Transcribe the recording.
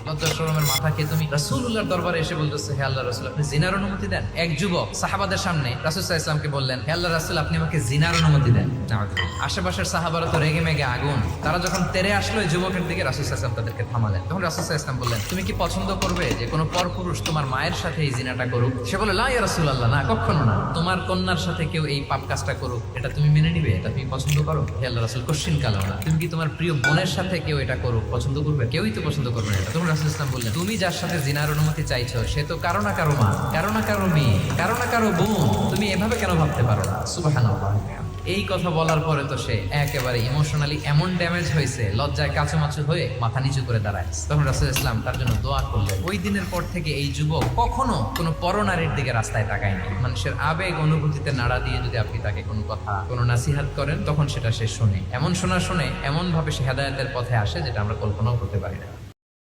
লজ্জা শরমের মাথা খেয়ে তুমি রাসূলুল্লাহর দরবারে এসে বলতেছে, হে আল্লাহ রাসূল, আপনি জিনার অনুমতি দেন। এক যুবক সাহাবাদের সামনে রাসূল সাল্লাল্লাহু আলাইহি ওয়াসাল্লামকে বললেন, হে আল্লাহ রাসূল, আপনি আমাকে জিনার অনুমতি দেন। আশেপাশের সাহাবারা তো রেগে মেগে আগুন। তারা যখন তেরে আসলো এই যুবকের দিকে, রাসূল সাল্লাল্লাহু আলাইহি ওয়াসাল্লাম তাদেরকে থামালেন। তখন রাসূল সাল্লাল্লাহু আলাইহি ওয়াসাল্লাম বললেন, তুমি কি পছন্দ করবে যে কোনো পরপুরুষ তোমার মায়ের সাথে এই জিনাটা করুক? সে বলে, লা ইয়া রাসূলুল্লাহ, না, কখনো না। তোমার কন্যার সাথে কেউ এই পাপ কাজটা করুক, এটা তুমি মেনে নিবে? এটা তুমি পছন্দ করো? হে আল্লাহ রাসূল, কোশ্চিন কালো না। তুমি কি তোমার প্রিয় বোনের সাথে কেউ এটা করুক পছন্দ করবে? কেউই তো পছন্দ করবে না। তখন রাসূল ইসলাম বললেন, তুমি যার সাথে জিনার অনুমতি চাইছো সে তো কারো না কারো মা, কারো না কারো মেয়ে, কারো না কারো বোন। তুমি এভাবে কেন ভাবতে পারো না? সুবহানাল্লাহ। এই কথা বলার পরে তো সে একেবারে ইমোশনালি এমন ড্যামেজ হয়েছে, লজ্জায় কাচুমাচু হয়ে মাথা নিচু করে দাঁড়ায়। তখন রাসূল ইসলাম তার জন্য দোয়া করলেন। ওই দিনের পর থেকে এই যুবক কখনো কোনো পরনারীর দিকে রাস্তায় তাকায়নি। মানুষের আবেগ অনুভূতিতে নাড়া দিয়ে যদি আপনি তাকে কোনো কথা, কোনো নাসিহাত করেন, তখন সেটা সে শোনে। এমন শোনা শুনে এমন ভাবে সে হেদায়েতের পথে আসে যেটা আমরা কল্পনাও করতে পারি না।